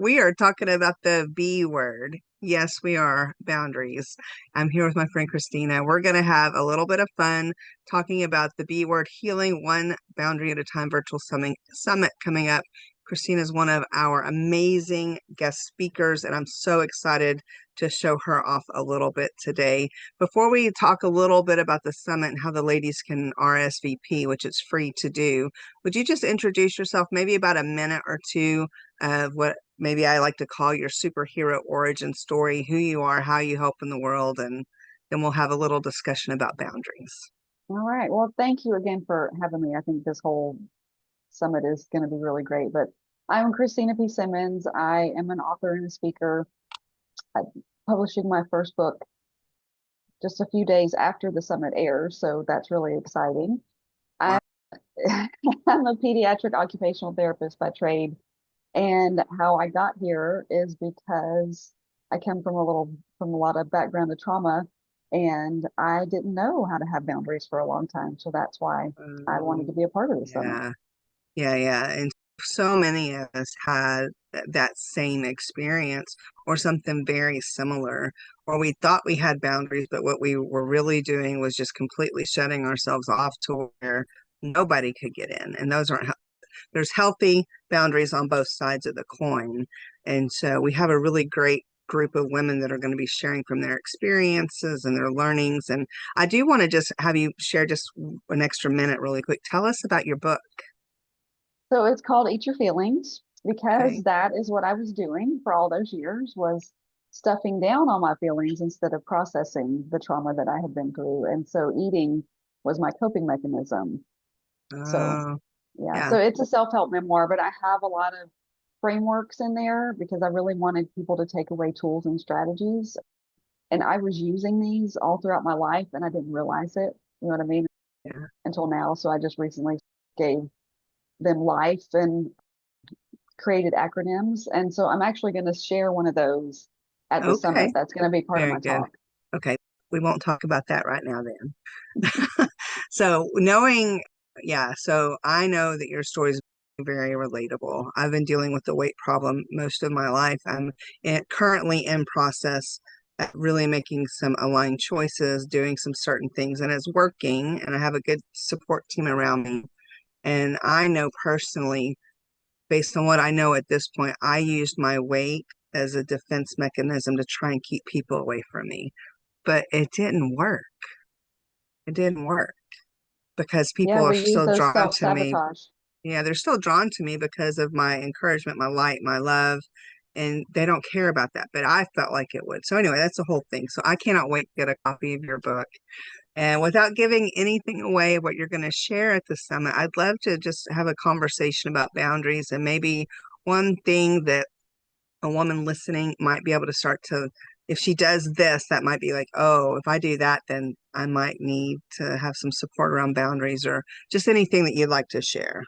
We are talking about the B word. Yes, we are boundaries. I'm here with my friend Christina. We're going to have a little bit of fun talking about the B word healing one boundary at a time virtual summit coming up. Christina is one of our amazing guest speakers, and I'm so excited to show her off a little bit today. Before we talk a little bit about the summit and how the ladies can RSVP, which it's free to do, would you just introduce yourself, maybe about a minute or two of what maybe I like to call your superhero origin story, who you are, how you help in the world, and then we'll have a little discussion about boundaries. All right. Well, thank you again for having me. I think this whole summit is going to be really great. But I'm Christina P. Simmons. I am an author and a speaker. I'm publishing my first book just a few days after the summit airs, so that's really exciting. Wow. I, I'm a pediatric occupational therapist by trade, and how I got here is because I come from a lot of background of trauma, and I didn't know how to have boundaries for a long time. So that's why I wanted Um, to be a part of the summit. yeah, yeah. And so many of us had that same experience or something very similar, or we thought we had boundaries, but what we were really doing was just completely shutting ourselves off to where nobody could get in. And those aren't there's healthy boundaries on both sides of the coin. And so we have a really great group of women that are going to be sharing from their experiences and their learnings. And I do want to just have you share just an extra minute really quick. Tell us about your book. So it's called Eat Your Feelings because Okay. that is what I was doing for all those years was stuffing down all my feelings instead of processing the trauma that I had been through. And so eating was my coping mechanism. So Oh, yeah, yeah. so it's a self-help memoir, but I have a lot of frameworks in there because I really wanted people to take away tools and strategies. And I was using these all throughout my life and I didn't realize it. You know what I mean? Yeah. Until now. So I just recently gave them life and created acronyms. And so I'm actually going to share one of those at the Okay. summit. That's going to be part of Very my good. talk. Okay. We won't talk about that right now then. So knowing, yeah, so I know that your story is very relatable. I've been dealing with the weight problem most of my life. I'm currently in process at really making some aligned choices, doing some certain things, and it's working. And I have a good support team around me. And I know personally, based on what I know at this point, I used my weight as a defense mechanism to try and keep people away from me. But it didn't work. It didn't work because Yeah, people are we use still those drawn self to me. sabotage. Yeah, they're still drawn to me because of my encouragement, my light, my love, and they don't care about that. But I felt like it would. So anyway, that's the whole thing. So I cannot wait to get a copy of your book. And without giving anything away of what you're going to share at the summit, I'd love to just have a conversation about boundaries and maybe one thing that a woman listening might be able to start to, if she does this, that might be like, oh, if I do that, then I might need to have some support around boundaries or just anything that you'd like to share.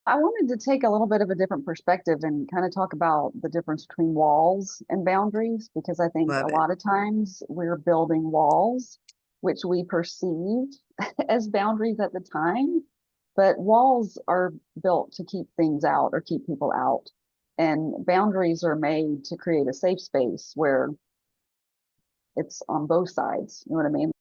I wanted to take a little bit of a different perspective and kind of talk about the difference between walls and boundaries, because I think Love a it. lot of times we're building walls, which we perceived as boundaries at the time, but walls are built to keep things out or keep people out. And boundaries are made to create a safe space where it's on both sides. You know what I mean?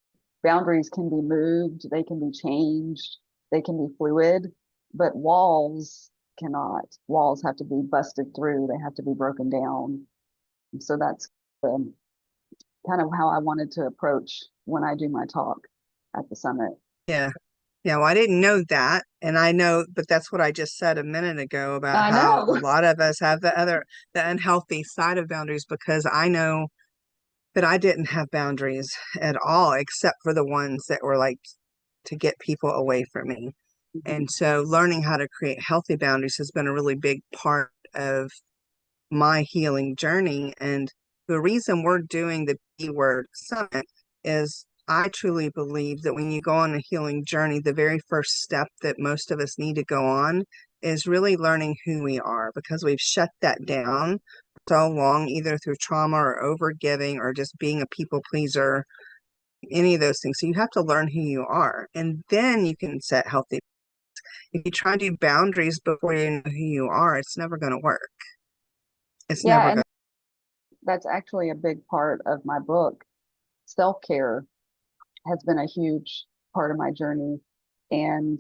Boundaries can be moved, they can be changed, they can be fluid, but walls cannot. Walls have to be busted through, they have to be broken down. So that's the, kind of how I wanted to approach when I do my talk at the summit. Yeah. Yeah. Well, I didn't know that. And I know, but that's what I just said a minute ago about I how a know. lot of us have the unhealthy side of boundaries because I know that I didn't have boundaries at all, except for the ones that were like to get people away from me. Mhm. And so learning how to create healthy boundaries has been a really big part of my healing journey. And the reason we're doing the B word summit is I truly believe that when you go on a healing journey, the very first step that most of us need to go on is really learning who we are because we've shut that down so long, either through trauma or overgiving or just being a people pleaser, any of those things. So you have to learn who you are, and then you can set healthy. If you try to do boundaries before you know who you are, it's never going to work. It's Yeah, never and going that's actually a big part of my book. Self-care has been a huge part of my journey. And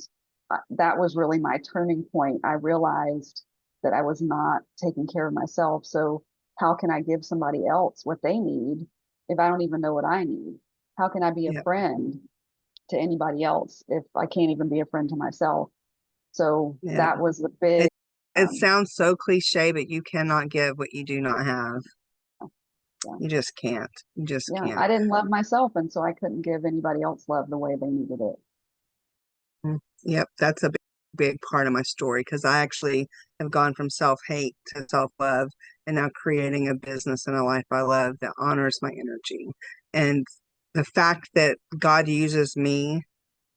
that was really my turning point. I realized that I was not taking care of myself. So, how can I give somebody else what they need if I don't even know what I need? How can I be a to. friend to anybody else if I can't even be a friend to myself? So, Yeah. that was the big, It it um, sounds so cliche, but you cannot give what you do not have. yeah, You just can't. You just yeah, can't. I didn't love myself. And so I couldn't give anybody else love the way they needed it. Yep, that's a big part of my story because I actually have gone from self-hate to self-love and now creating a business and a life I love that honors my energy. And the fact that God uses me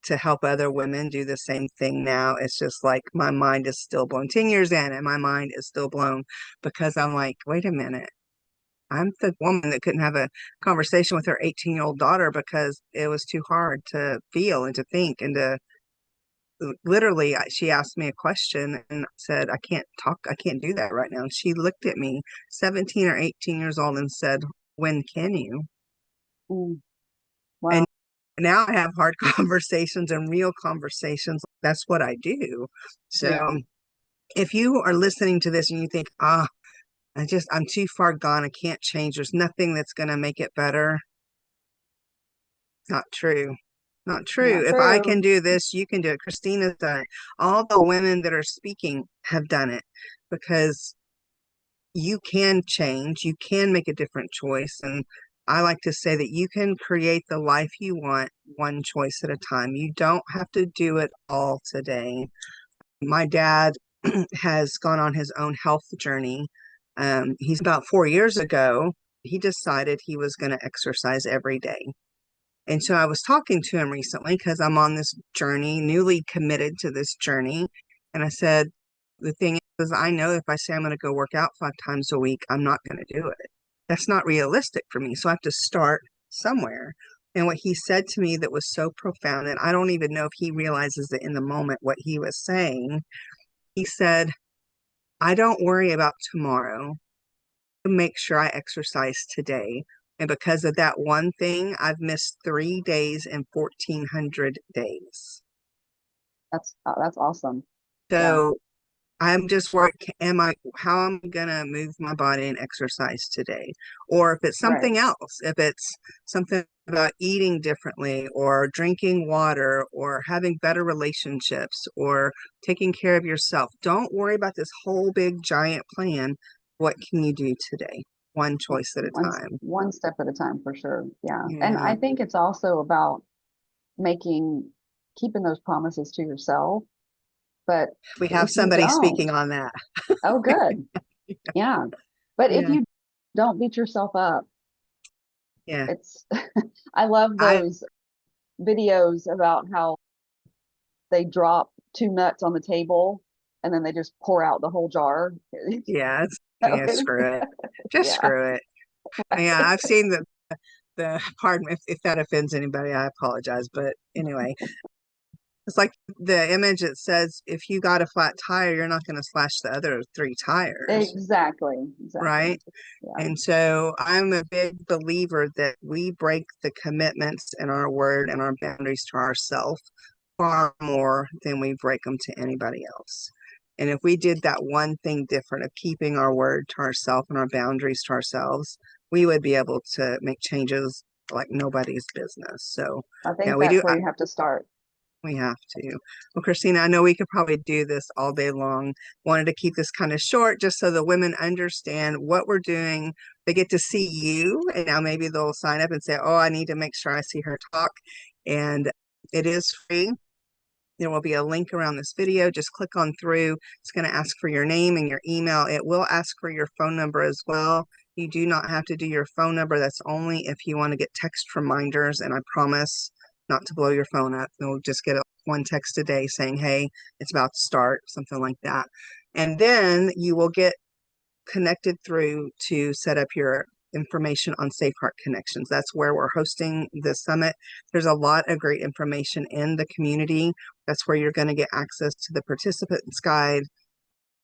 to help other women do the same thing now, it's just like my mind is still blown. 10 years in, and my mind is still blown because I'm like, wait a minute. I'm the woman that couldn't have a conversation with her 18-year-old daughter because it was too hard to feel and to think and to literally. She asked me a question and I said, I can't talk, I can't do that right now. And she looked at me, 17 or 18 years old, and said, when can you? Mm, And wow. now I have hard conversations and real conversations. That's what I do. Yeah. So if you are listening to this and you think, I'm too far gone, I can't change, there's nothing that's going to make it better. Not true. Not true. Not If I can true. do this, you can do it. Christina's done it. All the women that are speaking have done it because you can change, you can make a different choice. And I like to say that you can create the life you want one choice at a time. You don't have to do it all today. My dad has gone on his own health journey. He's about 4 years ago, he decided he was going to exercise every day. And so I was talking to him recently because I'm on this journey, newly committed to this journey. And I said, the thing is, I know if I say I'm going to go work out 5 times a week, I'm not going to do it. That's not realistic for me. So I have to start somewhere. And what he said to me that was so profound, and I don't even know if he realizes it in the moment what he was saying, he said, I don't worry about tomorrow. Make sure I exercise today. And because of that one thing, I've missed 3 days in 1,400 days. That's awesome. Yeah. So I'm just worried, how am I gonna move my body and exercise today? Or if it's Right. something else, if it's something about eating differently or drinking water or having better relationships or taking care of yourself, don't worry about this whole big giant plan. What can you do today? One choice at a time. One step at a time for sure. Yeah. And Yeah. I think it's also about making keeping those promises to yourself. But We have if you somebody don't, speaking on that. oh good. Yeah. But if Yeah. you don't beat yourself up, Yeah. it's I love I, those videos about how they drop two nuts on the table and then they just pour out the whole jar. yeah, yeah, screw it. Just Yeah. screw it. Yeah, I've seen pardon if that offends anybody, I apologize. But anyway, it's like the image that says if you got a flat tire, you're not going to slash the other three tires, Exactly. Exactly. right? Yeah. And so I'm a big believer that we break the commitments and our word and our boundaries to ourselves far more than we break them to anybody else. And if we did that one thing different of keeping our word to ourselves and our boundaries to ourselves, we would be able to make changes like nobody's business. So, I yeah, think we that's do. where you have to start. We have to. Well, Christina, I know we could probably do this all day long. Wanted to keep this kind of short just so the women understand what we're doing. They get to see you, and now maybe they'll sign up and say, oh, I need to make sure I see her talk. And it is free. There will be a link around this video. Just click on through. It's going to ask for your name and your email. It will ask for your phone number as well. You do not have to do your phone number. That's only if you want to get text reminders. And I promise not to blow your phone up. You'll just get one text a day saying, hey, it's about to start, something like that. And then you will get connected through to set up your information on Safe Heart Connections. That's where we're hosting the summit. There's a lot of great information in the community. That's where you're going to get access to the participants guide,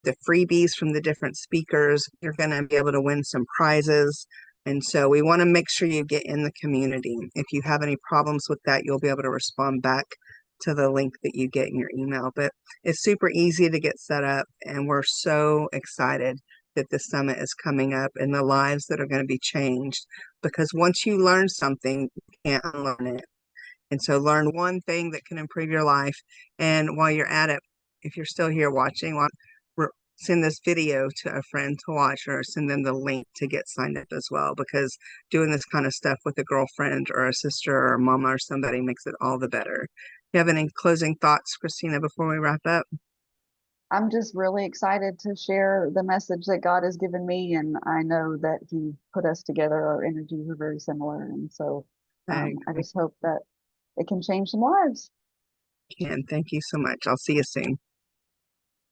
the freebies from the different speakers. You're going to be able to win some prizes. And so we want to make sure you get in the community. If you have any problems with that, you'll be able to respond back to the link that you get in your email. But it's super easy to get set up, and we're so excited that the summit is coming up and the lives that are going to be changed. Because once you learn something, you can't unlearn it. And so learn one thing that can improve your life. And while you're at it, if you're still here watching, send this video to a friend to watch, or send them the link to get signed up as well, because doing this kind of stuff with a girlfriend or a sister or a mama or somebody makes it all the better. You have any closing thoughts, Christina, before we wrap up? I'm just really excited to share the message that God has given me, and I know that He put us together. Our energies are very similar, and so I I just hope that it can change some lives. can. Thank you so much. I'll see you soon.